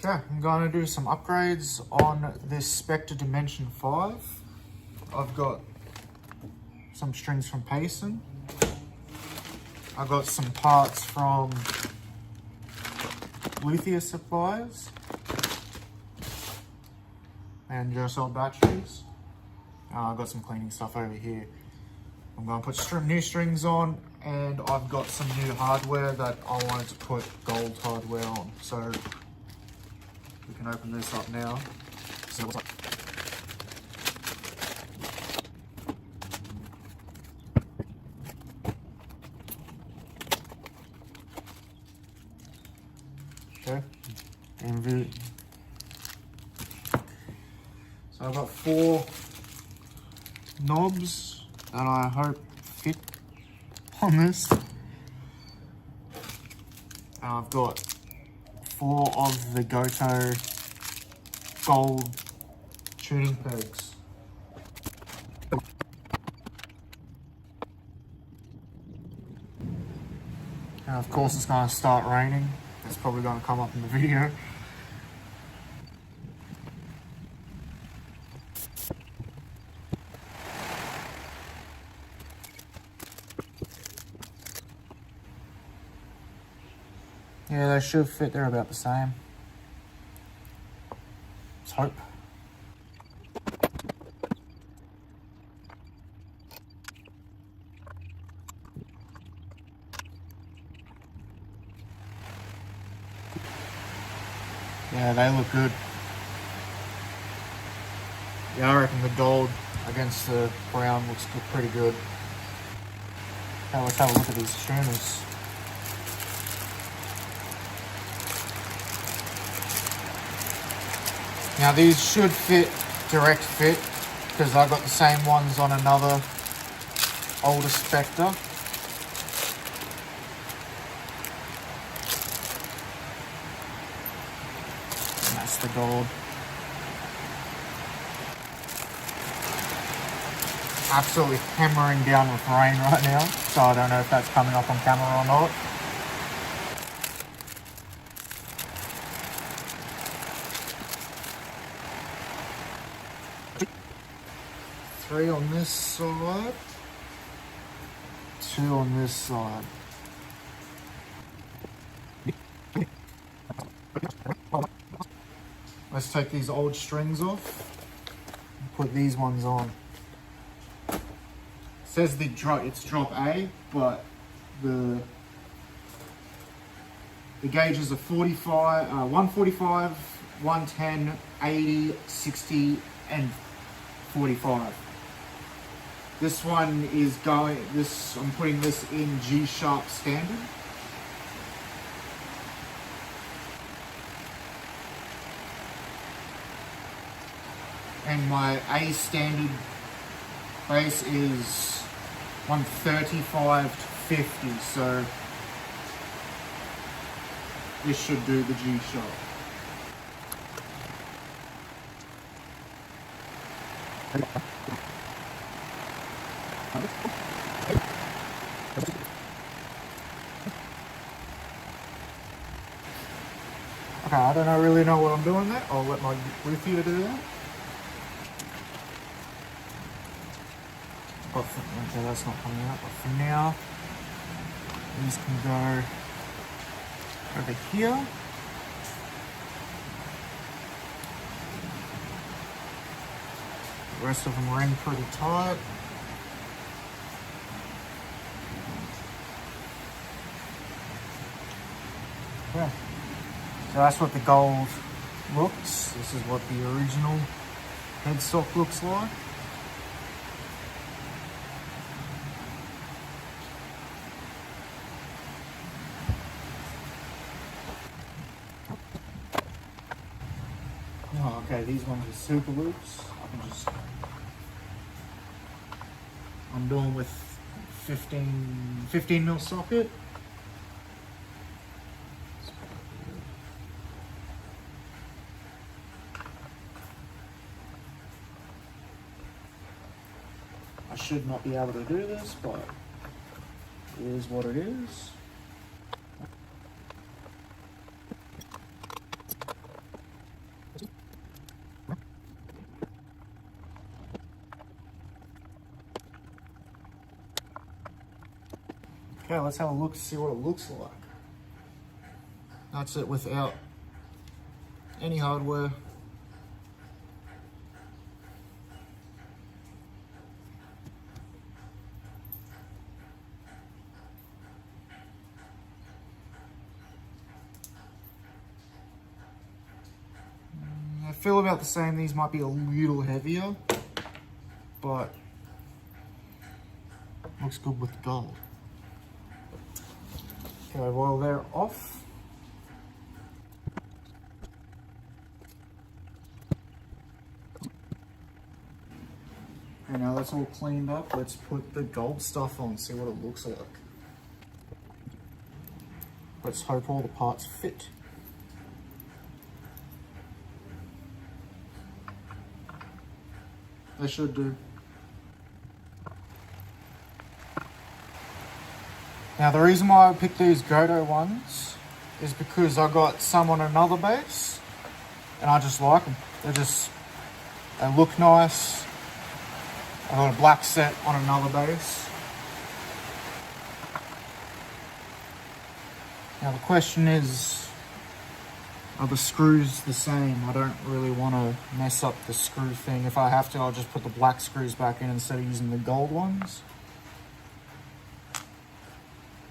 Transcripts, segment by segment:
Okay, I'm going to do some upgrades on this Spector Dimension 5. I've got some strings from Payson. I got some parts from Luthier suppliers and Duracell batteries. I've got some cleaning stuff over here. I'm going to put new strings on, and I've got some new hardware that I wanted to put gold hardware on. So we can open this up now. So what's up? Okay, and so I've got 4 knobs that I hope fit on this. I've got 4 of the Gotoh gold tuning pegs. And of course it's going to start raining. It's probably going to come up in the video. Yeah, they should fit. They're about the same. Let's hope. Yeah, they look good. Yeah, I reckon the gold against the brown looks pretty good. Now let's have a look at these tuners. Now these should fit, direct fit, because I got the same ones on another older Spector. And that's the gold. Absolutely hammering down with rain right now, so I don't know if that's coming up on camera or not. Three on this side, 2 on this side. Let's take these old strings off and put these ones on. It says it's drop A, but the gauges are 45, 145, 110, 80, 60, and 45. This one is I'm putting this in G sharp standard. And my A standard bass is 135 to 50, so this should do the G sharp. Okay, I don't really know what I'm doing there. I'll let my luthier do that. Okay, that's not coming out, but for now, these can go over here. The rest of them are in pretty tight. Yeah. So that's what the gold looks. This is what the original headstock looks like. Oh, okay, these ones are super loops. I'm doing with 15 mil socket. I should not be able to do this, but it is what it is. Okay, let's have a look to see what it looks like. That's it without any hardware. I feel about the same. These might be a little heavier, but looks good with gold. Okay, while they're off, and now that's all cleaned up, let's put the gold stuff on, see what it looks like. Let's hope all the parts fit. They should do. Now the reason why I picked these Gotoh ones is because I got some on another base and I just like them. They look nice. I got a black set on another base. Now the question is, are the screws the same? I don't really want to mess up the screw thing. If I have to, I'll just put the black screws back in instead of using the gold ones.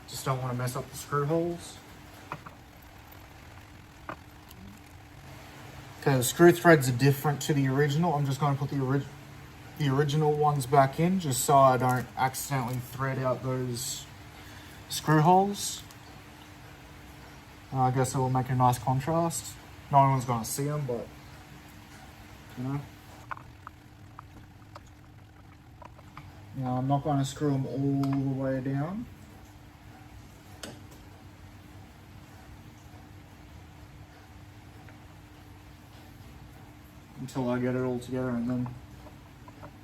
Just don't want to mess up the screw holes. Okay, the screw threads are different to the original. I'm just going to put the original ones back in just so I don't accidentally thread out those screw holes. I guess it will make a nice contrast. No one's going to see them, but you know. Now I'm not going to screw them all the way down. Until I get it all together and then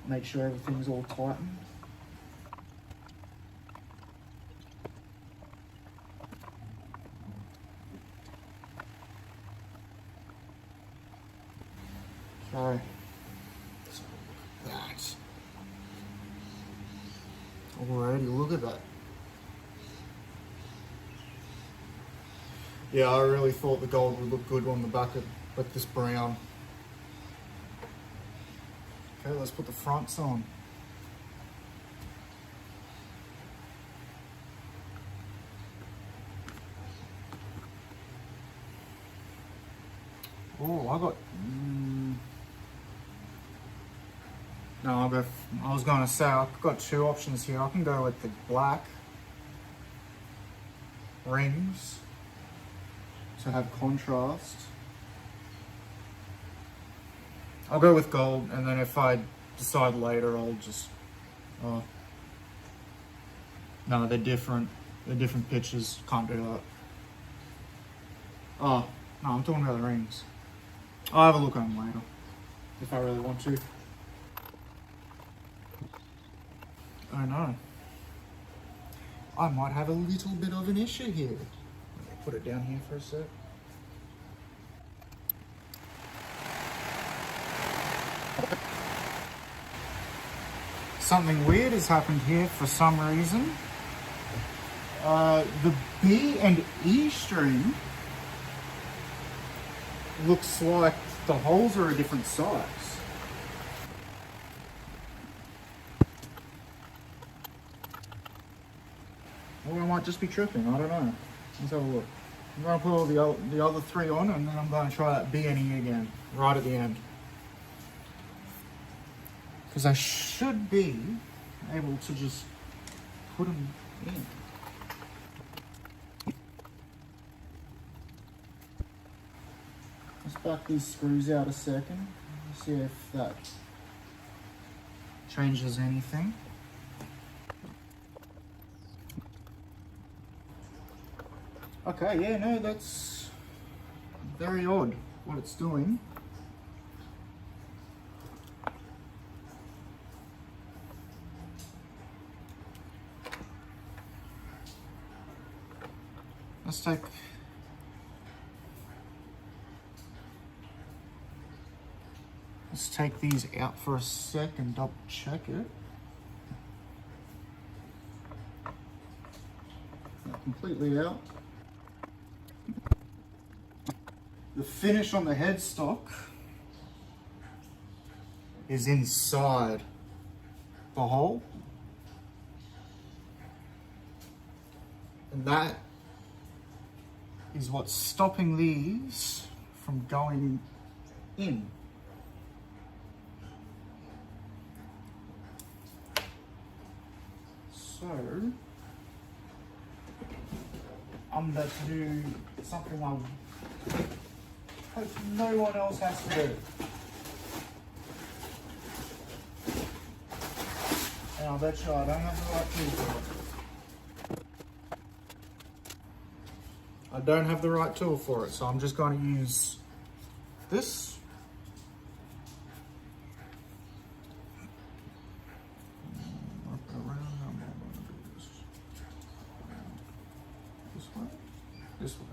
make sure everything's all tightened. Okay, so look at that. Alrighty, look at that. Yeah, I really thought the gold would look good on the back with this brown. Okay, let's put the fronts on. Oh, I got... No, I was going to say, I've got two options here. I can go with the black rings to have contrast. I'll go with gold, and then if I decide later, I'll just... no, they're different. They're different pitches. Can't do that. Oh, no, I'm talking about the rings. I'll have a look at them later, if I really want to. Oh no. I might have a little bit of an issue here. Let me put it down here for a sec. Something weird has happened here for some reason. The B and E string looks like the holes are a different size. Or I might just be tripping, I don't know. Let's have a look. I'm going to put all the other three on, and then I'm going to try that B and E again, right at the end. Because I should be able to just put them in. Let's back these screws out a second. See if that changes anything. Okay, yeah, no, that's very odd what it's doing. Let's take these out for a sec and double check it. completely out. The finish on the headstock is inside the hole. And that is what's stopping these from going in. So, I'm about to do something I hope no one else has to do. And I'll bet you I don't have the right tool for it. I don't have the right tool for it, so I'm just going to use this. Wrap it around. How am I going to do this? This way? This way.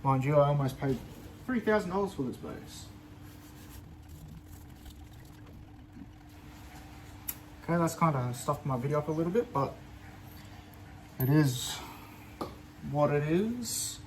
Mind you, I almost paid $3,000 for this base. Okay, that's kind of stuffed my video up a little bit, but it is what it is.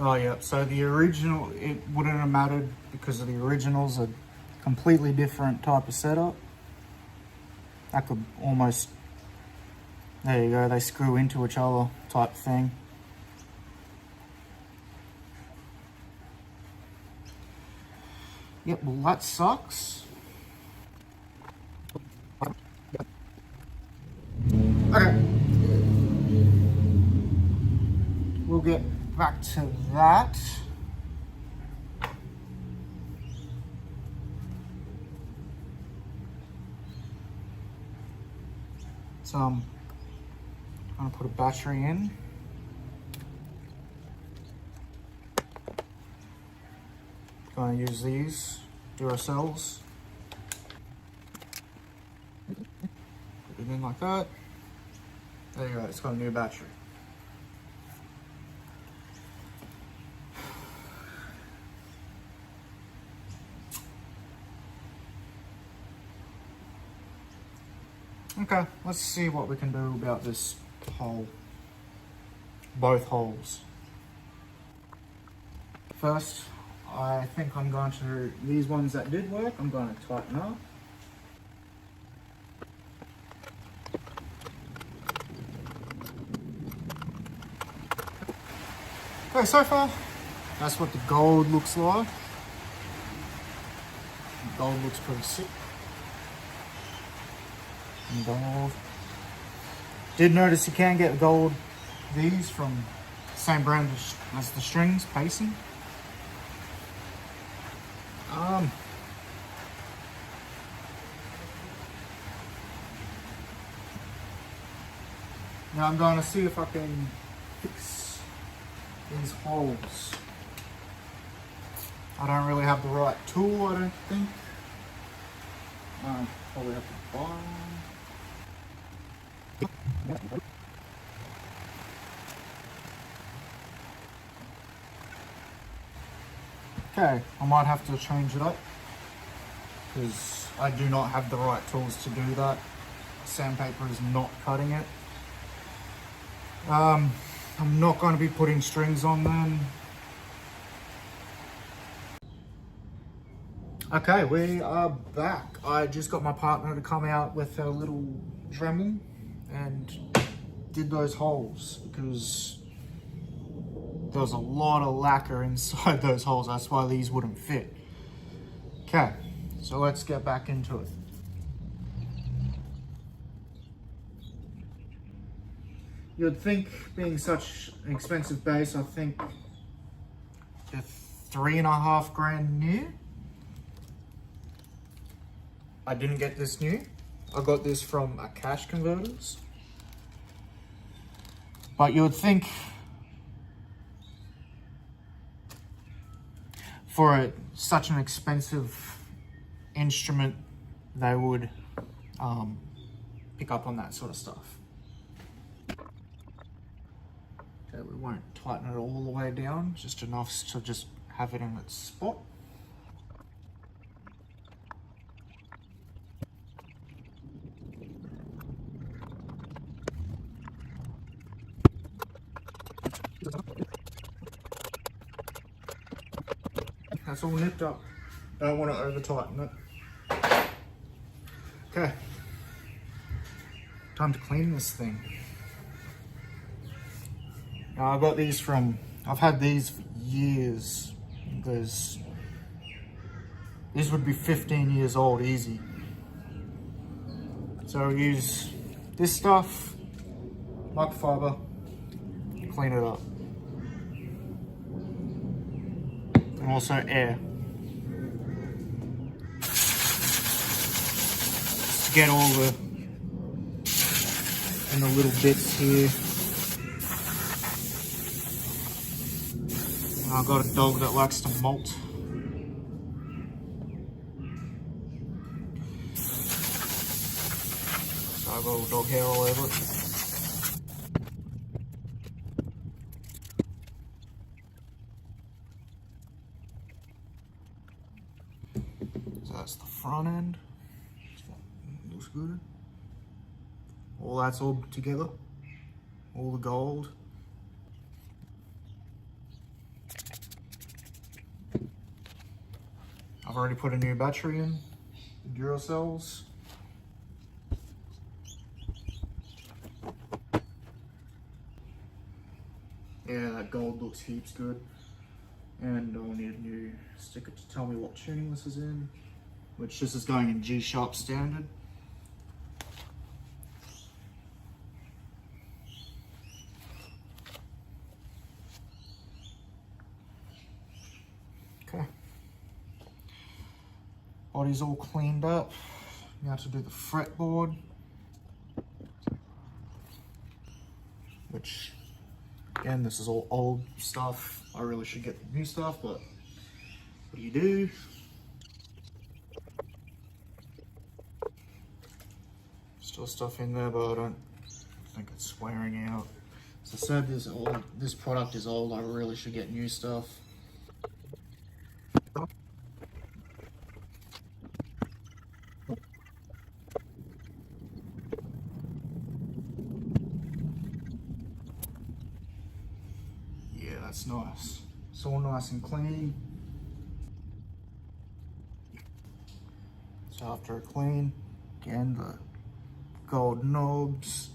Oh yeah, so the original, it wouldn't have mattered because of the original's a completely different type of setup. I could almost, there you go, they screw into each other type thing. Yep, well that sucks. Okay. We'll get back to that. So I'm going to put a battery in. Going to use these Duracells. Put it in like that. There you go, it's got a new battery. Okay, let's see what we can do about this hole. Both holes. First, I think I'm going to, these ones that did work, I'm going to tighten up. Okay, so far, that's what the gold looks like. The gold looks pretty sick. And gold. Did notice you can get gold these from the same brand as the strings, Payson. Now I'm going to see if I can fix these holes. I don't really have the right tool, I don't think. Probably have to buy one. Okay, I might have to change it up because I do not have the right tools to do that. Sandpaper is not cutting it. I'm not going to be putting strings on them. Okay, we are back. I just got my partner to come out with a little Dremel and did those holes because there was a lot of lacquer inside those holes. That's why these wouldn't fit. Okay, so let's get back into it. You'd think, being such an expensive base, I think they're $3.5 grand new. I didn't get this new. I got this from a cash converters. But you would think for such an expensive instrument they would pick up on that sort of stuff. Okay, we won't tighten it all the way down, just enough to just have it in its spot. That's all nipped up. I don't want to over tighten it. Okay, time to clean this thing. Now, I got these I've had these for years. These would be 15 years old easy. So I use this stuff, microfiber, clean it up. And also air. To get all the little bits here. And I've got a dog that likes to molt. So I've got a little dog hair all over it. So that's the front end. Looks good. All that's all together. All the gold. I've already put a new battery in, the Duracells. Yeah, that gold looks heaps good. And I'll need a new sticker to tell me what tuning this is in, which this is going in G sharp standard. Okay. Body's all cleaned up. Now to do the fretboard, which again, this is all old stuff. I really should get the new stuff, but what do you do? Still stuff in there, but I don't think it's wearing out. As I said, this product is old. I really should get new stuff. That's nice. It's all nice and clean. So after a clean, again, the gold knobs,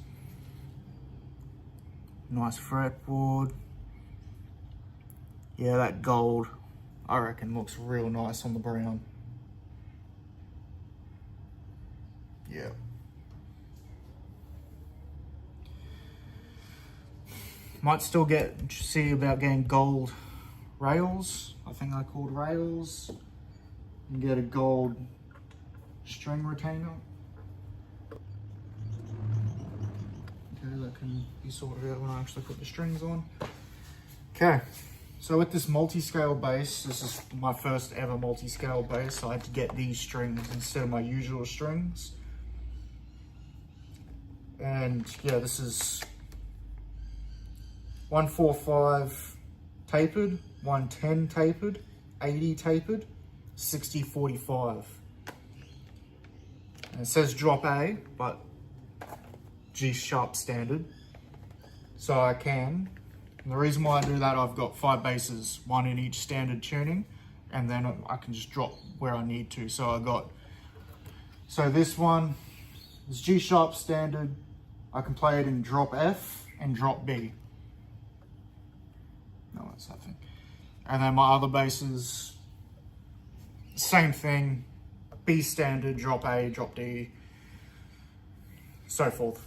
nice fretboard. Yeah, that gold, I reckon, looks real nice on the brown. Yeah. Might still see about getting gold rails. I think they're called rails. And get a gold string retainer. Okay, that can be sorted out when I actually put the strings on. Okay, so with this multi-scale bass, this is my first ever multi-scale bass. So I had to get these strings instead of my usual strings. And yeah, this is 145 tapered, 110 tapered, 80 tapered, 60-45. And it says drop A, but G sharp standard. So I can. And the reason why I do that, I've got 5 basses, 1 in each standard tuning, and then I can just drop where I need to. So this one is G sharp standard. I can play it in drop F and drop B. No, that's that thing. And then my other basses, same thing, B standard, drop A, drop D, so forth.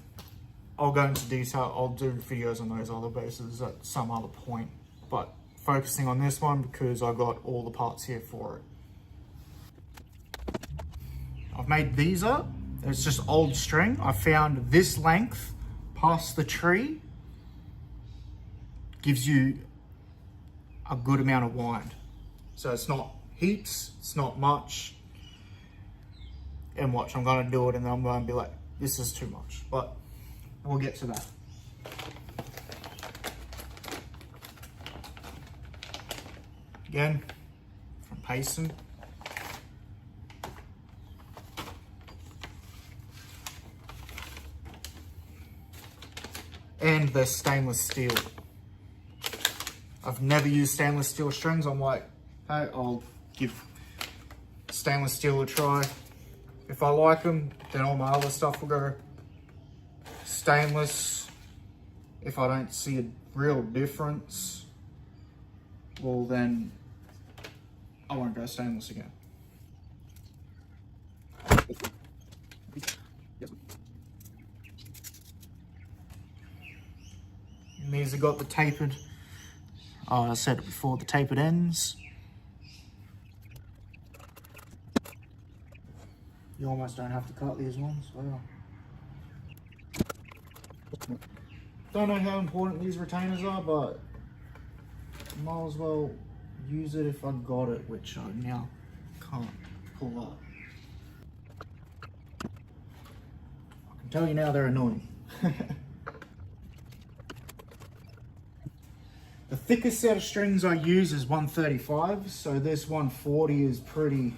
I'll go into detail, I'll do videos on those other basses at some other point, but focusing on this one because I got all the parts here for it. I've made these up, it's just old string. I found this length past the tree gives you a good amount of wind. So it's not heaps, it's not much. and watch, I'm gonna do it and then I'm gonna be like, this is too much, but we'll get to that. Again, from Payson. And they're stainless steel. I've never used stainless steel strings. I'm like, hey, I'll give stainless steel a try. If I like them, then all my other stuff will go stainless. If I don't see a real difference, well then I won't go stainless again. And these have got the tapered, I said it before, the tapered ends. You almost don't have to cut these ones. Wow. Don't know how important these retainers are, but might as well use it if I got it, which I now can't pull up. I can tell you now they're annoying. The thickest set of strings I use is 135, so this 140 is pretty,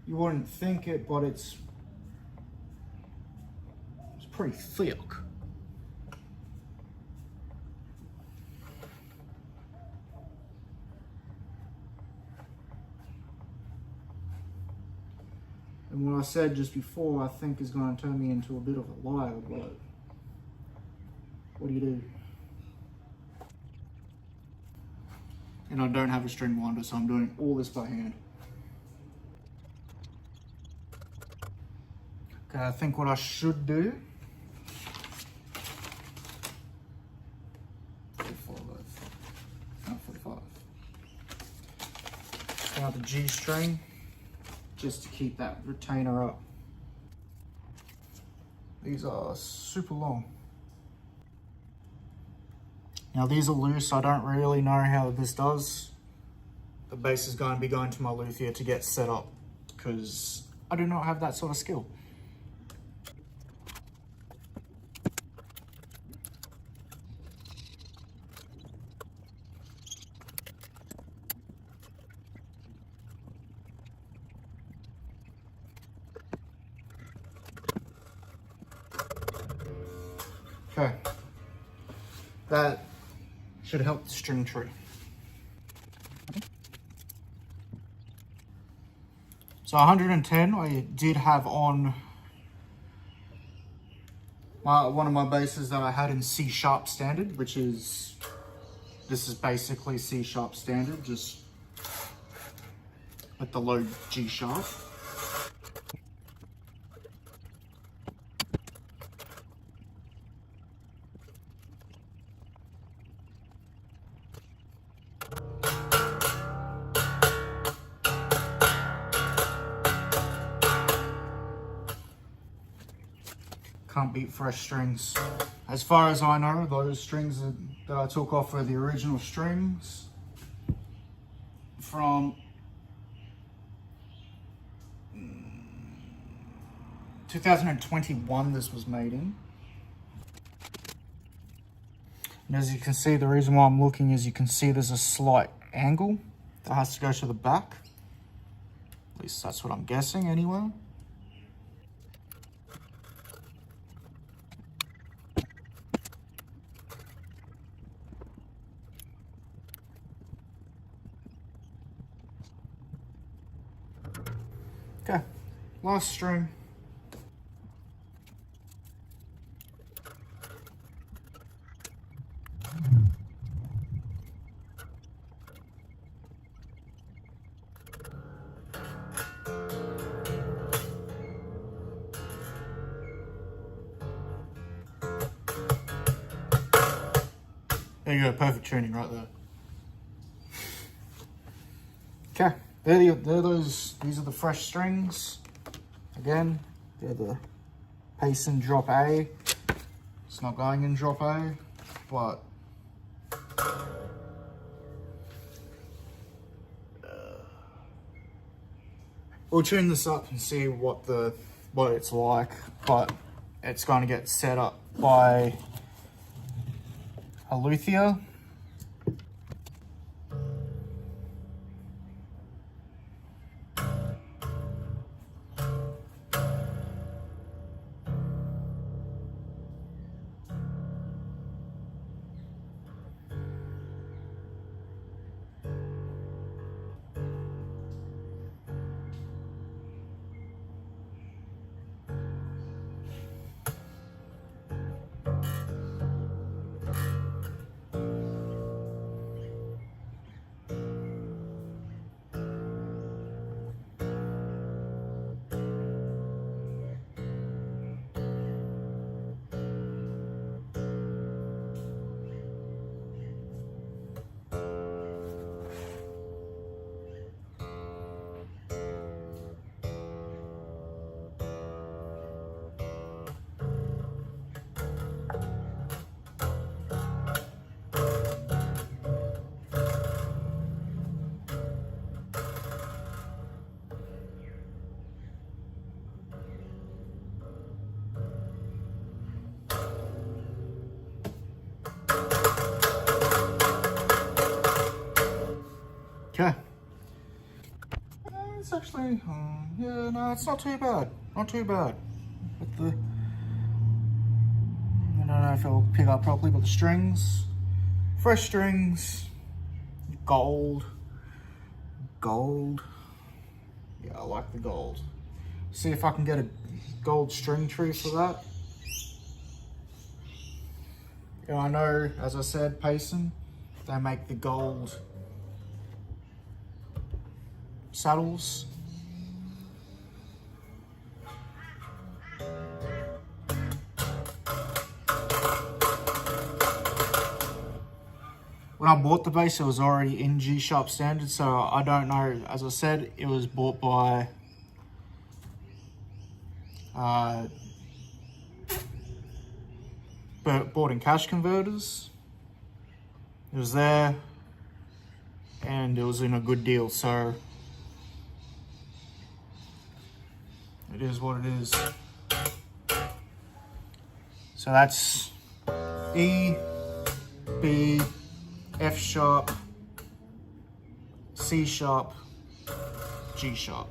you wouldn't think it, but it's pretty thick. And what I said just before, I think is going to turn me into a bit of a liar, but what do you do? And I don't have a string winder, so I'm doing all this by hand. Okay, I think what I should do, 45. Now the G string, just to keep that retainer up. These are super long. Now these are loose, I don't really know how this does. The bass is going to be going to my luthier to get set up because I do not have that sort of skill. Okay, that should help the string tree. So 110 I did have on one of my basses that I had in C sharp standard, which is, this is basically C sharp standard, just with the low G sharp. Can't beat fresh strings. As far as I know, those strings that I took off were the original strings from 2021 this was made in. And as you can see, the reason why I'm looking is you can see there's a slight angle that has to go to the back. At least that's what I'm guessing anyway. Okay, last string. There you go, perfect tuning right there. Okay. These are the fresh strings. Again, they're the Payson drop A. It's not going in drop A, but we'll tune this up and see what it's like, but it's going to get set up by a luthier. Okay. It's actually, yeah, no, it's not too bad. Not too bad. With the, I don't know if it'll pick up properly, but the strings, fresh strings, gold. Yeah, I like the gold. See if I can get a gold string tree for that. Yeah, I know, as I said, Payson, they make the gold saddles. When I bought the bass, it was already in G sharp standard, so I don't know. As I said, it was bought by bought in cash converters. It was there and it was in a good deal, so it is what it is. So that's E, B, F sharp, C sharp, G sharp.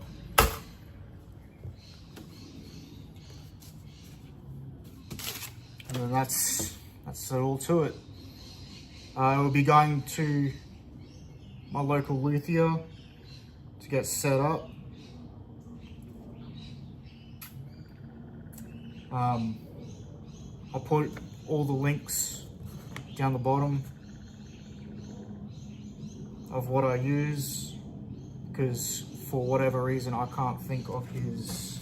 And then that's all to it. I will be going to my local luthier to get set up. I'll put all the links down the bottom of what I use, because for whatever reason I can't think of his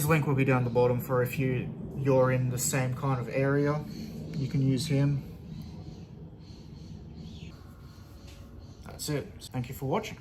link will be down the bottom for if you're in the same kind of area, you can use him. That's it. Thank you for watching.